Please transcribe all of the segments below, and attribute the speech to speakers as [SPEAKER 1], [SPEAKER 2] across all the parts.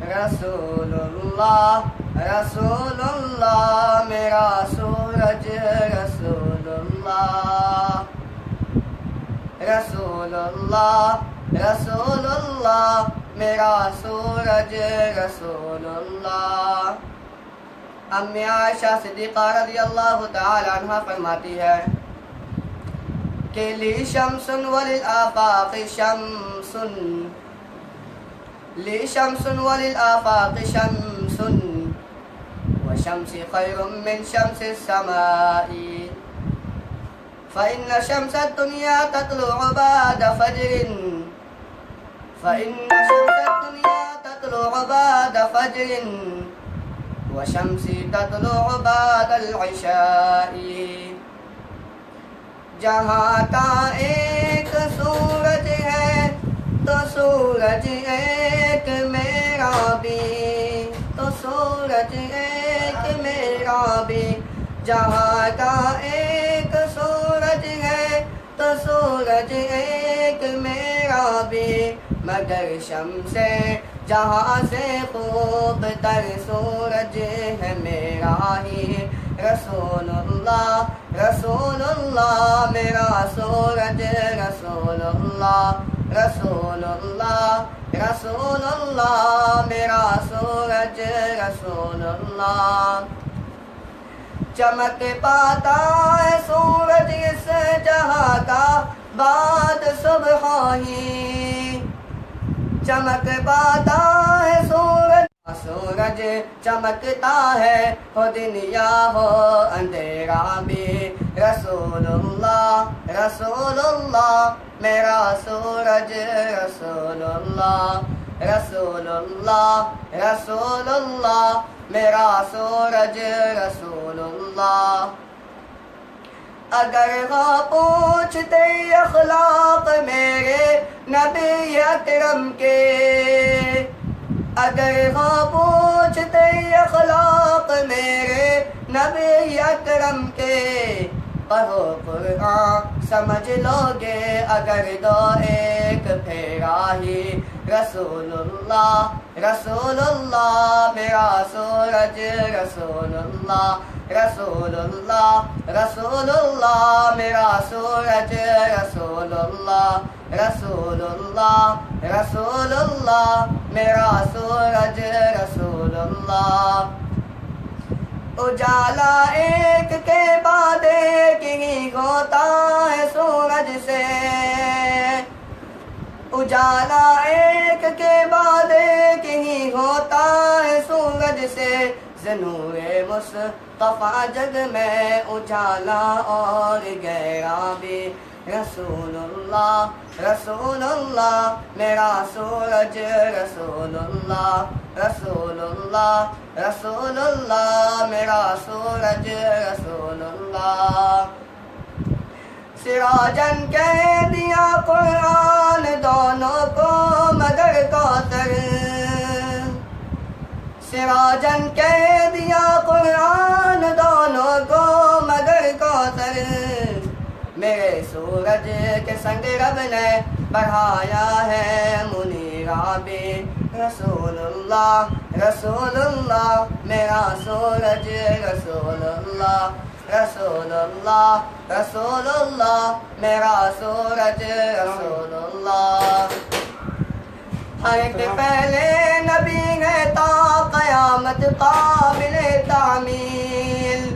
[SPEAKER 1] رسول اللہ رسول اللہ میرا سورج رسول اللہ رسول اللہ رسول اللہ میرا سورج رسول اللہ۔ امی عائشہ صدیقہ رضی اللہ تعالی عنہ فرماتی ہے کہ لی شمس وللآفاق شمس لی شمس وللآفاق شمس وشمسی خیر من شمس السماء فإن شمس الدنيا تطلع بعد فجر فإن شمس الدنيا تطلع بعد فجر وشمسی تطلع بعد العشاء۔ جہاں کا ایک سورج ہے تو سورج ایک میرا بھی تو سورج ایک میرا بھی، جہاں کا ایک سورج ہے تو سورج ایک میرا بھی، مگر شمس جہاں سے خوب تر سورج ہے میرا ہی۔ رسول اللہ رسول اللہ میرا سورج رسول اللہ رسول اللہ رسول اللہ میرا سورج رسول اللہ۔ چمک پاتا ہے سورج اس جہاں کا بعد صبح ہی، چمک پاتا ہے سورج سورج چمکتا ہے ہو دن یا ہو اندھیرا بھی۔ رسول اللہ رسول اللہ میرا سورج رسول اللہ رسول اللہ رسول اللہ میرا سورج رسول اللہ۔ اگر ہاں پوچھتے اخلاق میرے نبی اکرم کے، اگر ہاں پوچھتے اخلاق میرے نبی اکرم کے، پڑھو قرآن سمجھ لو گے اگر دو ایک پھیرا ہی۔ رسول اللہ رسول اللہ میرا سورج رسول اللہ رسول اللہ رسول اللہ میرا سورج رسول اللہ رسول اللہ رسول اللہ میرا سورج رسول اللہ۔ اجالا ایک کے بعد ایک ہی ہوتا ہے سورج سے، اجالا ایک کے بعد ایک ہی ہوتا ہے سورج سے، نور مصطفیٰ جگ میں اجالا اور گہرا بھی۔ رسول اللہ رسول اللہ میرا سورج رسول اللہ رسول اللہ رسول اللہ میرا سورج رسول اللہ۔ سراجن کہہ دیا قرآن دونوں کو مگر کوثر، سراجن کہہ دیا قرآن دونوں کو مگر کوثر، میرے سورج کے سنگ رب نے بڑھایا ہے منیرا بھی۔ رسول اللہ رسول اللہ میرا سورج رسول اللہ رسول اللہ رسول اللہ میرا سورج رسول اللہ۔ ہر ایک پہلے نبی ہے تا قیامت قابل تعمیل،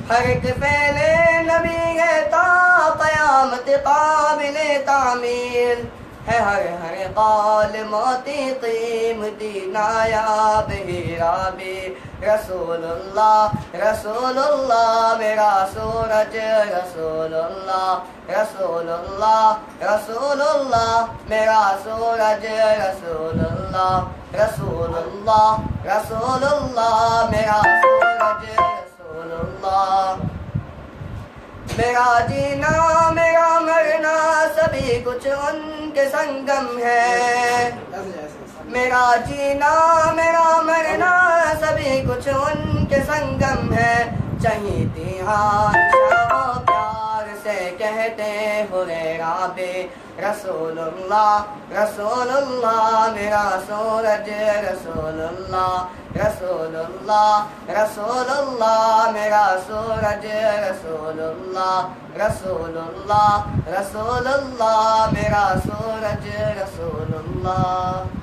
[SPEAKER 1] ہر ایک پہلے نبی ہے تا قیامت قابل تعمیل، ہے ہر قول موتی قیمتی نایاب ہیرا بھی۔ رسول اللہ رسول اللہ میرا سورج رسول اللہ رسول اللہ رسول اللہ میرا سورج رسول اللہ رسول اللہ رسول اللہ میرا سورج رسول اللہ۔ میرا جینا میرا مرنا سبھی کچھ ان کے سنگم ہے، میرا جینا میرا مرنا سبھی کچھ ان کے سنگم ہے، چاہیے عائشہ پیار سے کہہ کہتے ہوئے رابع رسول اللہ میرا سورج رسول اللہ میرا سورج رسول اللہ میرا سورج رسول اللہ